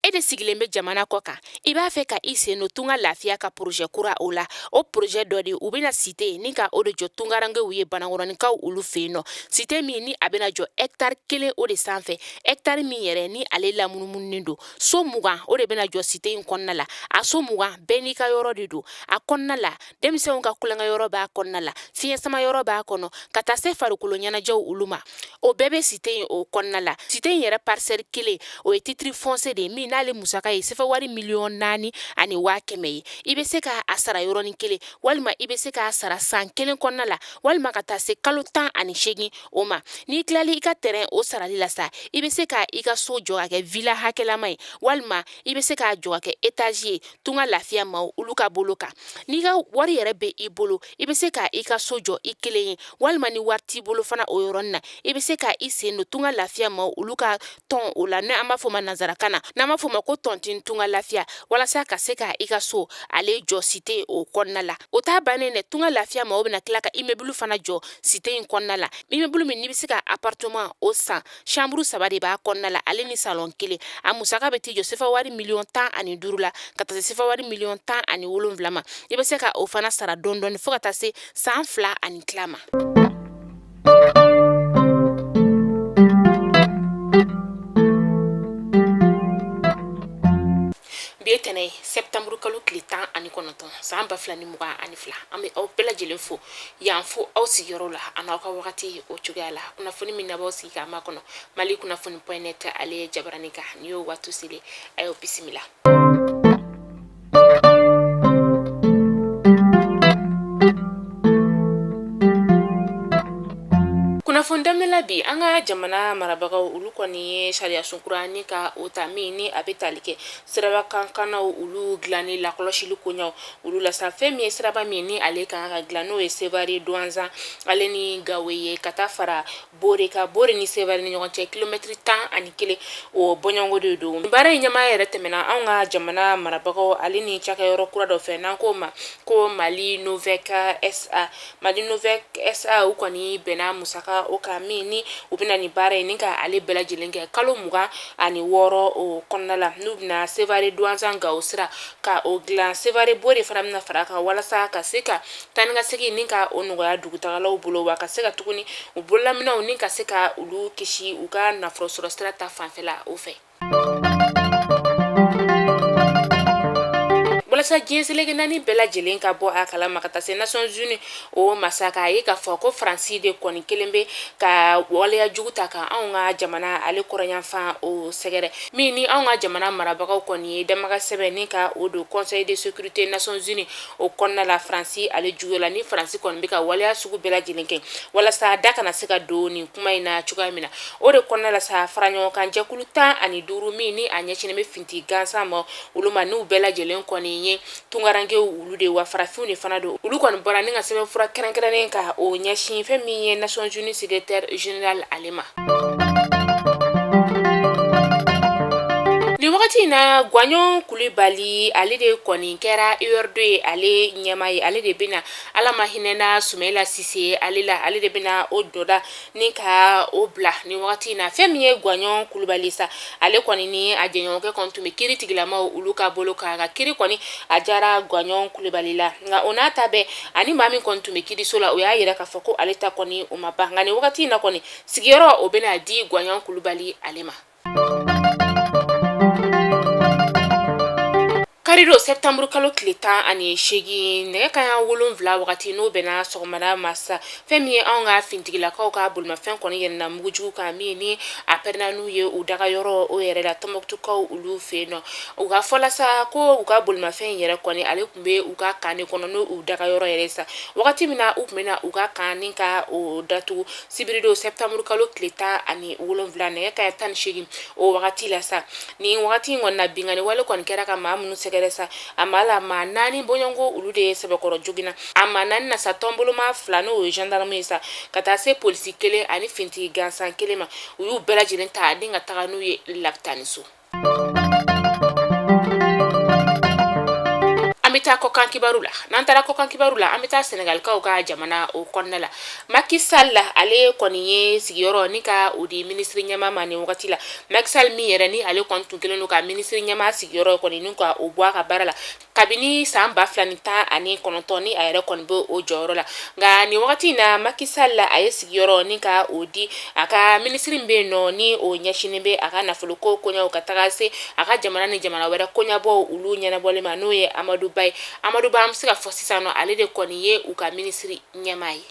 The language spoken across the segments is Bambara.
e de sigilen bɛ jamana kɔ kan i b'a fɛ ka i sen no tunga lafiya ka projet kura o la o projet dɔ de u bɛna cité ni ka o de jɔ tungarangew ye banakɔrɔnikaw olu fɛ yen nɔ cité min ni a bɛna jɔ hectare 1 o de sanfɛ hectare min yɛrɛ ni ale lamunumunen don so 20 o de bɛna jɔ cité in kɔnɔna la a so 20 bɛɛ n'i ka yɔrɔ de don a kɔnɔna la denmisɛnw ka kulonkɛ yɔrɔ b'a kɔnɔna la fiɲɛ sama yɔrɔ b'a kɔnɔ ka taa se farikolo ɲɛnajɛw olu ma o bɛɛ bɛ cité in o kɔnɔna la cité in yɛrɛ parcelle 1 o ye titre foncier de min n'ale musaka ye sɛfɛ wari 4,000,000 ani 100,000 ye i bɛ se k'a sara yɔrɔnin kelen walima i bɛ se k'a sara san 1 kɔnɔna la walima ka taa se kalo 18 o ma n'i tilali i ka terrain o sarali la sa i bɛ se ka i ka so jɔ ka kɛ villa hakɛlama ye walima i bɛ se k'a jɔ ka kɛ étage ye tunga lafiya ma olu ka bolo kan n'i ka wari yɛrɛ bɛ i bolo i bɛ se ka i ka so jɔ i kelen ye walima ni wari t'i bolo fana o yɔrɔnin na i bɛ se ka i sen don tunga lafiya ma olu ka tɔn o la n'an b'a fɔ ma nanzarakan na n'an b'a fɔ ma ko tɔntin tunga lafiya walasa ka se ka i ka so ale jɔ cité o kɔnɔna la o t'a bannen dɛ tunga lafiya ma o bɛna tila ka immeuble fana jɔ cité in kɔnɔna la immeuble min n'i bɛ se ka appartement o san chambre 3 de b'a kɔnɔna la ale ni salon 1 a musaka bɛ t'i jɔ sɛfɛ wari 15,000,000 la ka taa se sɛfɛ wari 17,000,000 ma i bɛ se ka o fana sara dɔɔni fo ka taa se san 2 ani tila ma. Bi tɛnɛ septembre kalo tile 19 san 2022 an bɛ aw bɛɛ lajɛlen fo yan fo aw sigiyɔrɔ la an aw ka wagati o cogoya la kunnafoni min na b'aw sigi k'a makɔnɔ Mali kunnafoni.net ale ye Jabarani ka ni y'o waati selen a y'o bisimila. Kunnafoni daminɛ bi an ka jamana marabagaw olu kɔni ye sariya sunkura ni ka o ta min ni a bɛ tali kɛ siraba kankanaw olu dilanni lakɔlɔsili koɲaw olu la sa fɛn min ye siraba min ni ale kan ka dilan n'o ye Sevare Douentza ale ni Gawo ye ka taa fara Bore ka Bore ni Sevare ni ɲɔgɔn cɛ kilomɛtiri 11 o bɔɲɔngo de don baara in ɲɛmaa yɛrɛ tɛmɛna anw ka jamana marabagaw ale ni cakɛyɔrɔ kura dɔ fɛ n'an ko ma ko Mali Novec SA Mali Novec SA u kɔni bɛnna musaka o ka min ni u bɛna ni baara ye ni ka ale bɛɛ lajɛlen kɛ kalo 26 o kɔnɔna la n'u bɛna Sevare Douentza Gawo sira ka o dilan Sevare Bore fana bɛna fara kan walasa ka se ka taa ni ka segin ni ka o nɔgɔya dugutagalaw bolo wa ka se ka tuguni u bololaminɛw ni ka se ka olu kisi u ka nafolo sɔrɔ sira ta fanfɛla o fɛ. Walasa diɲɛ seleke naani bɛɛ lajɛlen ka bɔ a kalama ka taa se Nations Unies o masaka ye k'a fɔ ko Faransi de kɔni kelen bɛ ka waleya jugu ta kan anw ka jamana ale kɔrɔyanfan o sɛgɛrɛ min ni anw ka jamana marabagaw kɔni ye damaga sɛbɛn ni ka o do Conseil de sécurité Nations Unies o kɔnɔna la Faransi ale juguya la ni Faransi kɔni bɛ ka waleya sugu bɛɛ lajɛlen kɛ walasa da kana se ka don nin kuma in na cogoya min na o de kɔnɔna la sa faraɲɔgɔnkan jɛkulu 15 min ni a ɲɛsinnen bɛ finti gansan ma olu ma n'u bɛɛ lajɛlen kɔni ye tungarankew olu de wa farafinw de fana don olu kɔni bɔra ni ka sɛbɛnfura kɛrɛnkɛrɛnnen ka o ɲɛsin fɛn min ye Nations Unies secrétaire général ale ma. Ni wagati na Gwanyo Kulibali ale de kɔni kɛra UR2 ye ale ɲɛma ye ale de bɛna ala ma hinɛna Sumaila Sise ale la ale de bɛna o dɔda ni ka o bila ni wagati na fɛn min ye Gwanyo Kulibali sa ale kɔni ni a jɛɲɔgɔnkɛ kɔni tun bɛ kiri tigilamaw olu ka bolo kan ka kiri kɔni a jara Gwanyo Kulibali la nka o n'a ta bɛɛ ani maa min kɔni tun bɛ kiriso la o y'a yira k'a fɔ ko ale ta kɔni o ma ban nka ni wagati na kɔni sigiyɔrɔ o bɛna di Gwanyo Kulibali ale ma. Karido septembre kalo tile 18 nɛgɛ kanɲɛ 7 wagati n'o bɛna sɔgɔmada ma sa fɛn min ye anw ka fintigilakaw ka bolimafɛn kɔni yɛlɛnna mugujugu kan min ni a pɛrɛnna n'u ye u dagayɔrɔ o yɛrɛ la Tɔnbɔkutukaw olu fɛ yen nɔ u ka fɔla sa ko u ka bolimafɛn yɛrɛ kɔni ale tun bɛ u ka kan de kɔnɔ n'u dagayɔrɔ yɛrɛ sa wagati min na u tun bɛna u ka kan ni ka o datugu sibirido septembre kalo tile 17 nɛgɛ kanɲɛ 18 o wagati la sa ni wagati in kɔni na bingani wale kɔni kɛra ka maa minnu sɛgɛrɛ sa a ma la maa 4 bɔɲɔngo olu de ye sɛbɛkɔrɔ jogina a maa 4 na sa tɔnboloma 2 n'o ye gendarme ye sa ka taa se polisi 1 ani fintigi gansan 1 ma u y'u bɛɛ lajɛlen ta ni ka taga n'u ye lapitaniso. An bɛ Amita ko kan kibaru la n'an taara ko kan kibaru la an bɛ taa Senegalikaw ka jamana o kɔnɔna la Macky Sall ale kɔni ye sigiyɔrɔ ni ka o di ministre ɲɛma ma nin wagati la Macky Sall min yɛrɛ ni ale kɔni tun kelen don ka ministre ɲɛma sigiyɔrɔ kɔni ni ka o bɔ a ka baara la kabini san 2019 ni a yɛrɛ kɔni bɛ o jɔyɔrɔ la nka nin wagati in na Macky Sall a ye sigiyɔrɔ ni ka o di a ka ministre min bɛ yen nɔ ni o ɲɛsinen bɛ a ka nafoloko koɲɛw ka taga se a ka jamana ni jamana wɛrɛ koɲɛbɔw olu ɲɛnabɔlen ma n'o ye Amadou Ba ye Amadou Ba an bɛ se ka fɔ sisan nɔ ale de kɔni ye u ka ministre ɲɛma ye.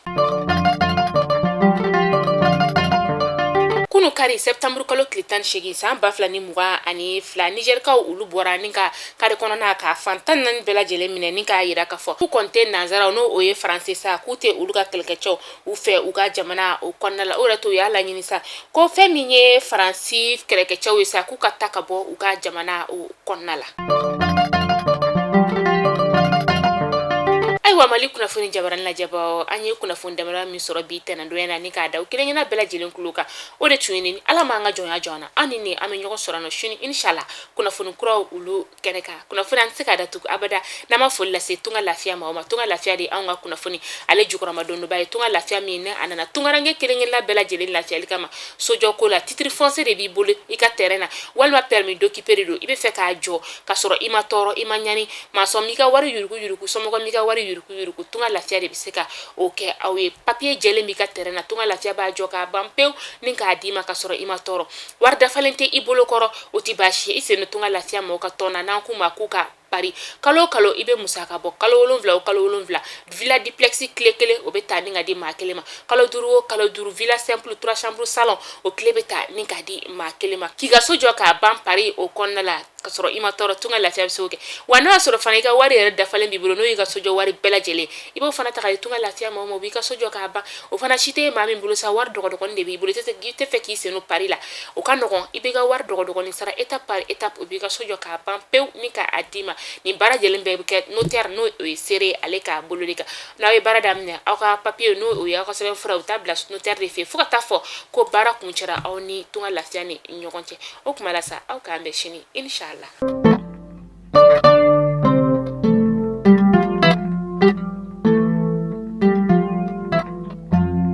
Kunu kari septembre kalo tile 18 san 2022 Nigerikaw olu bɔra ni ka kari kɔnɔna ka fantan naani bɛɛ lajɛlen minɛ ni k'a yira k'a fɔ k'u kɔni tɛ nanzaraw n'o o ye faransɛ sa k'u tɛ olu ka kɛlɛkɛcɛw u fɛ u ka jamana o kɔnɔna la o yɛrɛ to u y'a laɲini sa ko fɛn min ye faransi kɛlɛkɛcɛw ye sa k'u ka ta ka bɔ u ka jamana o kɔnɔna la. Ayiwa Mali kunnafoni jabarani lajɛbaaw an ye kunnafoni damara min sɔrɔ bi tɛnɛndonya na ni k'a da u kelen ɲɛna bɛɛ lajɛlen kulo kan o de tun ye nin ala m'an ka jɔnya jɔn na an ni an bɛ ɲɔgɔn sɔrɔ nɔ sini inshallah kunnafoni kuraw olu kɛnɛ kan kunnafoni an tɛ se ka datugu abada n'an ma foli lase tunga lafiya ma o ma tunga lafiya de anw ka kunnafoni ale jukɔrɔma dondonba ye tunga lafiya min ne a nana tungarange kelen ɲɛna bɛɛ lajɛlen lafiyali kama sojɔ ko la titre foncier de b'i bolo i ka terrain na walima permis d'occuper de don i bɛ fɛ k'a jɔ ka sɔrɔ i ma tɔɔrɔ i ma ɲani maçon m'i ka wari yurugu somɔgɔ m'i ka wari yurugu tunga lafiya de bɛ se ka o kɛ aw ye papier jɛlen b'i ka terrain na tunga lafiya b'a jɔ k'a ban pewu ni k'a d'i ma ka sɔrɔ i ma tɔɔrɔ wari dafalen tɛ i bolo kɔrɔ o tɛ baasi ye i sen no tunga lafiya mɔgɔw ka tɔn na n'an k'u ma k'u ka pari kalo kalo i bɛ musaka bɔ kalo 7 o kalo 7 villa duplex tile kelen o bɛ taa ni ka di maa kelen ma kalo 5 o kalo 5 villa simple 3 chambres salon o tile bɛ taa ni ka di maa kelen ma k'i ka so jɔ k'a ban pari o kɔnɔna la ka sɔrɔ i ma tɔɔrɔ tunga lafiya bɛ se k'o kɛ wa n'o y'a sɔrɔ fana i ka wari yɛrɛ dafalen b'i bolo n'o y'i ka sojɔ wari bɛɛ lajɛlen i b'o fana ta ka di tunga lafiya ma o b'i ka sojɔ k'a ban o fana si tɛ maa min bolo sa wari dɔgɔdɔgɔnin de b'i bolo i tɛ fɛ k'i sen no pari la o ka nɔgɔn i b'i ka wari dɔgɔdɔgɔnin sara étape par étape o b'i ka sojɔ k'a ban pewu ni k'a d'i ma nin baara lajɛlen bɛɛ bɛ kɛ notaire n'o ye seere ale k'a bolo de kan n'aw ye baara daminɛ aw ka papier n'o ye aw ka sɛbɛnfura u t'a bila notaire de fɛ fo ka taa fɔ ko baara kun cɛra aw ni tunga lafiya ni ɲɔgɔn cɛ o kuma la sa aw k'an bɛn sini inshallah.